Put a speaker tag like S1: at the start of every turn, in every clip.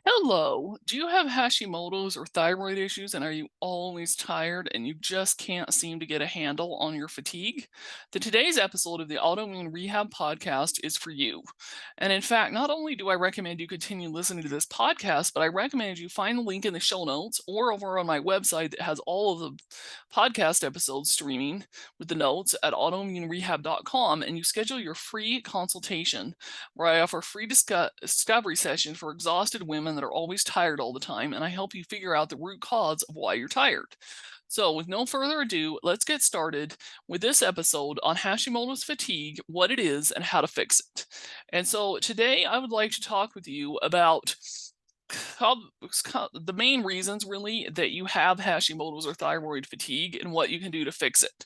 S1: Hello. Do you have Hashimoto's or thyroid issues, and are you always tired and you just can't seem to get a handle on your fatigue? Today's episode of the Autoimmune Rehab Podcast is for you. And in fact, not only do I recommend you continue listening to this podcast, but I recommend you find the link in the show notes or over on my website that has all of the podcast episodes streaming with the notes at autoimmunerehab.com, and you schedule your free consultation where I offer free discovery sessions for exhausted women that are always tired all the time, and I help you figure out the root cause of why you're tired. So, with no further ado, let's get started with this episode on Hashimoto's fatigue, what it is, and how to fix it. And so, today I would like to talk with you about how, the main reasons really that you have Hashimoto's or thyroid fatigue and what you can do to fix it.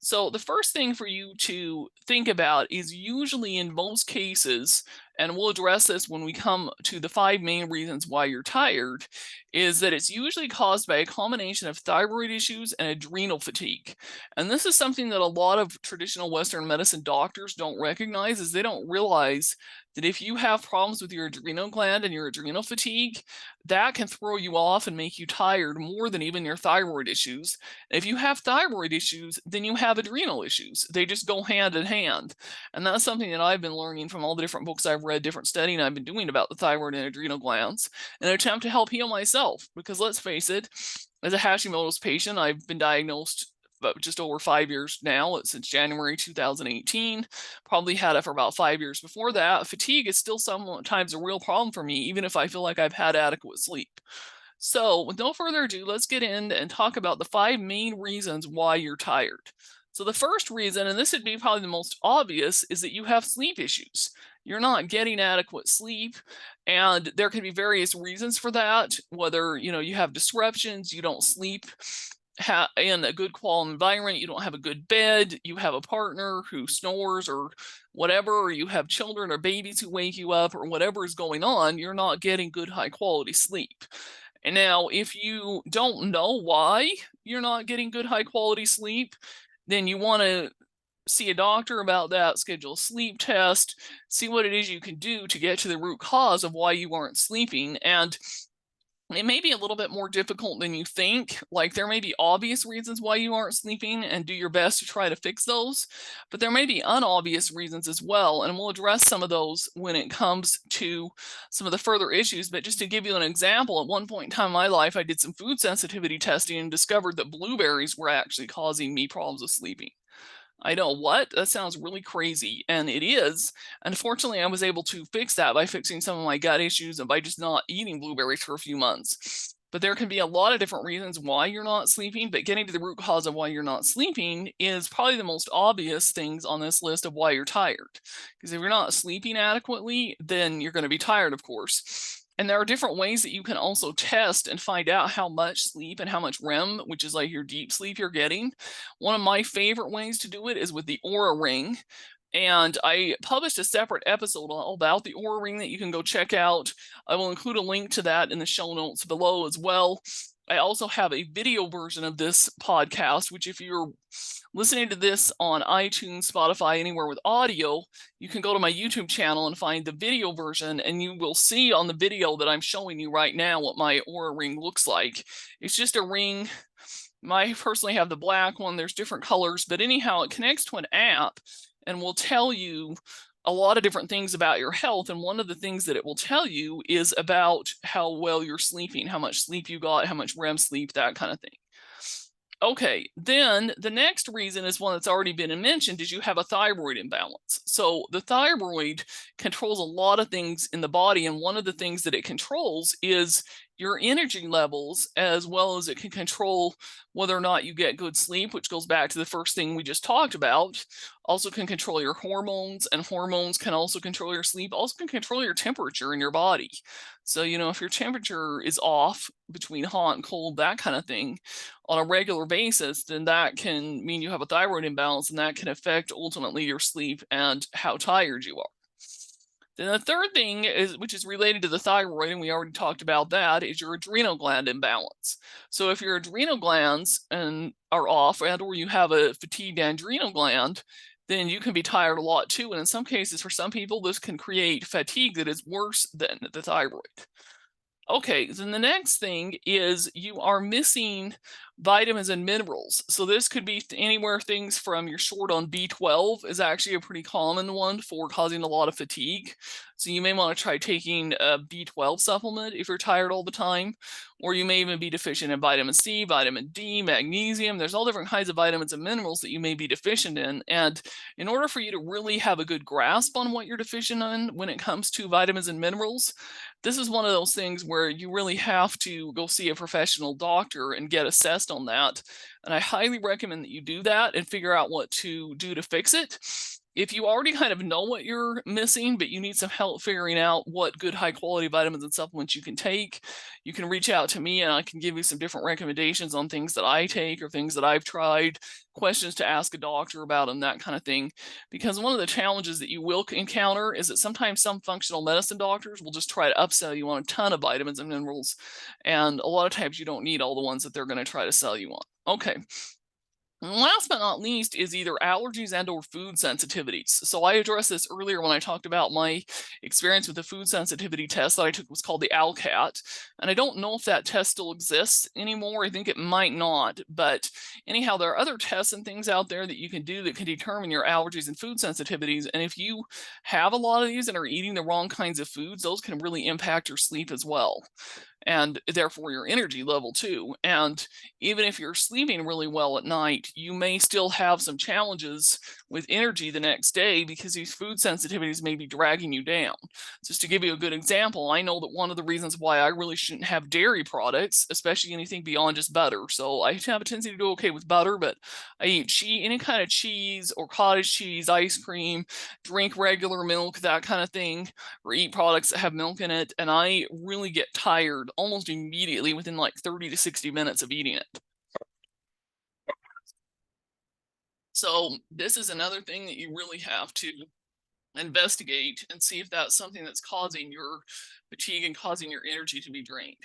S1: So, the first thing for you to think about is usually in most cases, and we'll address this when we come to the five main reasons why you're tired, is that it's usually caused by a combination of thyroid issues and adrenal fatigue. And this is something that a lot of traditional Western medicine doctors don't recognize, is they don't realize that if you have problems with your adrenal gland and your adrenal fatigue, that can throw you off and make you tired more than even your thyroid issues. If you have thyroid issues, then you have adrenal issues. They just go hand in hand. And that's something that I've been learning from all the different books I've read, different studying I've been doing about the thyroid and adrenal glands, in an attempt to help heal myself. Because let's face it, as a Hashimoto's patient, I've been diagnosed just over 5 years now, since January 2018. Probably had it for about 5 years before that. Fatigue is still sometimes a real problem for me, even if I feel like I've had adequate sleep. So, with no further ado, let's get in and talk about the five main reasons why you're tired. So, the first reason, and this would be probably the most obvious, is that you have sleep issues. You're not getting adequate sleep, and there can be various reasons for that. Whether you have disruptions, you don't sleep in a good quality environment, you don't have a good bed, you have a partner who snores or whatever, or you have children or babies who wake you up, or whatever is going on, you're not getting good high quality sleep. And now, if you don't know why you're not getting good high quality sleep, then you want to see a doctor about that, schedule a sleep test, see what it is you can do to get to the root cause of why you aren't sleeping. And it may be a little bit more difficult than you think. Like, there may be obvious reasons why you aren't sleeping, and do your best to try to fix those. But there may be unobvious reasons as well. And we'll address some of those when it comes to some of the further issues. But just to give you an example, at one point in time in my life, I did some food sensitivity testing and discovered that blueberries were actually causing me problems with sleeping. I know, what? That sounds really crazy, and it is. Unfortunately, I was able to fix that by fixing some of my gut issues and by just not eating blueberries for a few months. But there can be a lot of different reasons why you're not sleeping, but getting to the root cause of why you're not sleeping is probably the most obvious things on this list of why you're tired. Because if you're not sleeping adequately, then you're going to be tired, of course. And there are different ways that you can also test and find out how much sleep and how much REM, which is like your deep sleep, you're getting. One of my favorite ways to do it is with the Aura Ring. And I published a separate episode all about the Aura Ring that you can go check out. I will include a link to that in the show notes below as well. I also have a video version of this podcast, which, if you're listening to this on iTunes, Spotify, anywhere with audio, you can go to my YouTube channel and find the video version, and you will see on the video that I'm showing you right now what my Aura Ring looks like. It's just a ring. I personally have the black one. There's different colors, but anyhow, it connects to an app and will tell you a lot of different things about your health. And one of the things that it will tell you is about how well you're sleeping, how much sleep you got, how much REM sleep, that kind of thing. Okay, then the next reason is one that's already been mentioned, is you have a thyroid imbalance. So the thyroid controls a lot of things in the body, and one of the things that it controls is your energy levels, as well as it can control whether or not you get good sleep, which goes back to the first thing we just talked about. Also can control your hormones, and hormones can also control your sleep, also can control your temperature in your body. So, if your temperature is off between hot and cold, that kind of thing, on a regular basis, then that can mean you have a thyroid imbalance, and that can affect ultimately your sleep and how tired you are. Then the third thing is, which is related to the thyroid, and we already talked about that, is your adrenal gland imbalance. So if your adrenal glands are off, and or you have a fatigued adrenal gland, then you can be tired a lot too. And in some cases, for some people, this can create fatigue that is worse than the thyroid. Okay, then the next thing is you are missing vitamins and minerals. So this could be anywhere things from you're short on B12 is actually a pretty common one for causing a lot of fatigue. So you may want to try taking a B12 supplement if you're tired all the time, or you may even be deficient in vitamin C, vitamin D, magnesium. There's all different kinds of vitamins and minerals that you may be deficient in. And in order for you to really have a good grasp on what you're deficient in when it comes to vitamins and minerals, this is one of those things where you really have to go see a professional doctor and get assessed on that. And I highly recommend that you do that and figure out what to do to fix it. If you already kind of know what you're missing, but you need some help figuring out what good high quality vitamins and supplements you can take, you can reach out to me and I can give you some different recommendations on things that I take or things that I've tried, questions to ask a doctor about, and that kind of thing. Because one of the challenges that you will encounter is that sometimes some functional medicine doctors will just try to upsell you on a ton of vitamins and minerals. And a lot of times you don't need all the ones that they're going to try to sell you on. Okay. And last but not least is either allergies and or food sensitivities. So I addressed this earlier when I talked about my experience with the food sensitivity test that I took was called the ALCAT. And I don't know if that test still exists anymore. I think it might not. But anyhow, there are other tests and things out there that you can do that can determine your allergies and food sensitivities. And if you have a lot of these and are eating the wrong kinds of foods, those can really impact your sleep as well, and therefore your energy level too. And even if you're sleeping really well at night, you may still have some challenges with energy the next day because these food sensitivities may be dragging you down. Just to give you a good example, I know that one of the reasons why I really shouldn't have dairy products, especially anything beyond just butter. So I have a tendency to do okay with butter, but I eat any kind of cheese or cottage cheese, ice cream, drink regular milk, that kind of thing, or eat products that have milk in it, and I really get tired almost immediately within like 30 to 60 minutes of eating it. So this is another thing that you really have to investigate and see if that's something that's causing your fatigue and causing your energy to be drained.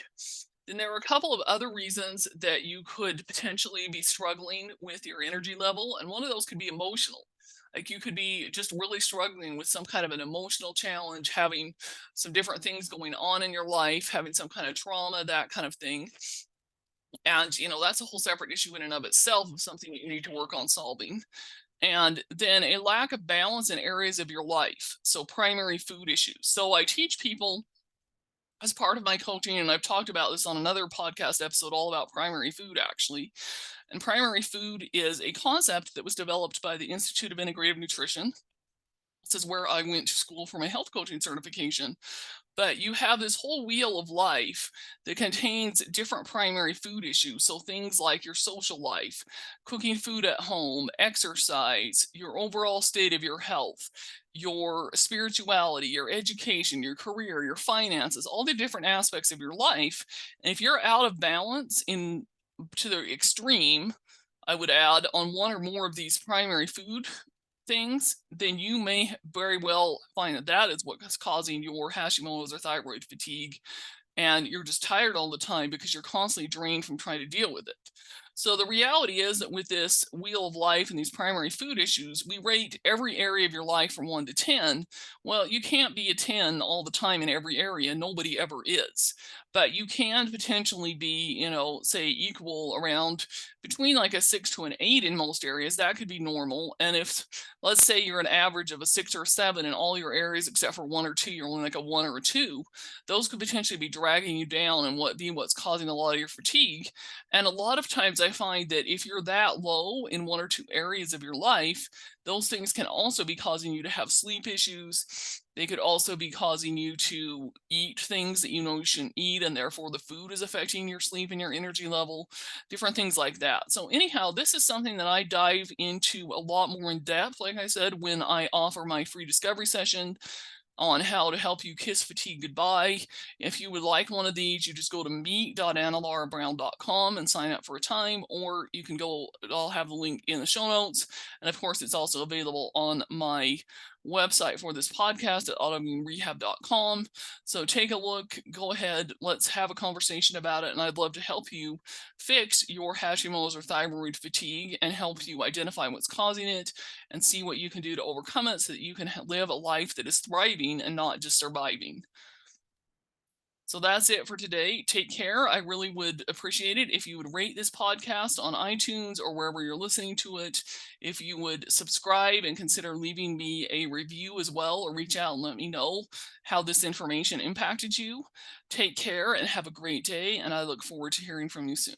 S1: Then there are a couple of other reasons that you could potentially be struggling with your energy level, and one of those could be emotional. Like you could be just really struggling with some kind of an emotional challenge, having some different things going on in your life, having some kind of trauma, that kind of thing. And, that's a whole separate issue in and of itself of something that you need to work on solving. And then a lack of balance in areas of your life. So primary food issues. So I teach people as part of my coaching, and I've talked about this on another podcast episode all about primary food actually. And primary food is a concept that was developed by the Institute of Integrative Nutrition. This is where I went to school for my health coaching certification. But you have this whole wheel of life that contains different primary food issues. So things like your social life, cooking food at home, exercise, your overall state of your health, your spirituality, your education, your career, your finances, all the different aspects of your life. And if you're out of balance in to the extreme, I would add, on one or more of these primary food things, then you may very well find that that is what's causing your Hashimoto's or thyroid fatigue, and you're just tired all the time because you're constantly drained from trying to deal with it. So the reality is that with this wheel of life and these primary food issues, we rate every area of your life from 1 to 10. Well, you can't be a 10 all the time in every area. Nobody ever is. But you can potentially be, say equal around between like a 6 to an 8 in most areas. That could be normal. And if, let's say, you're an average of a 6 or a 7 in all your areas except for 1 or 2, you're only like a 1 or a 2, those could potentially be dragging you down and what's causing a lot of your fatigue. And a lot of times I find that if you're that low in 1 or 2 areas of your life, those things can also be causing you to have sleep issues. They could also be causing you to eat things that you know you shouldn't eat, and therefore the food is affecting your sleep and your energy level, different things like that. So anyhow, this is something that I dive into a lot more in depth, like I said, when I offer my free discovery session on how to help you kiss fatigue goodbye. If you would like one of these, you just go to meet.annalaurabrown.com and sign up for a time, or you can go, I'll have the link in the show notes. And of course, it's also available on my website for this podcast at autoimmunerehab.com. So take a look, go ahead, let's have a conversation about it. And I'd love to help you fix your Hashimoto's or thyroid fatigue and help you identify what's causing it and see what you can do to overcome it so that you can live a life that is thriving and not just surviving. So that's it for today. Take care. I really would appreciate it if you would rate this podcast on iTunes or wherever you're listening to it. If you would subscribe and consider leaving me a review as well, or reach out and let me know how this information impacted you. Take care and have a great day. And I look forward to hearing from you soon.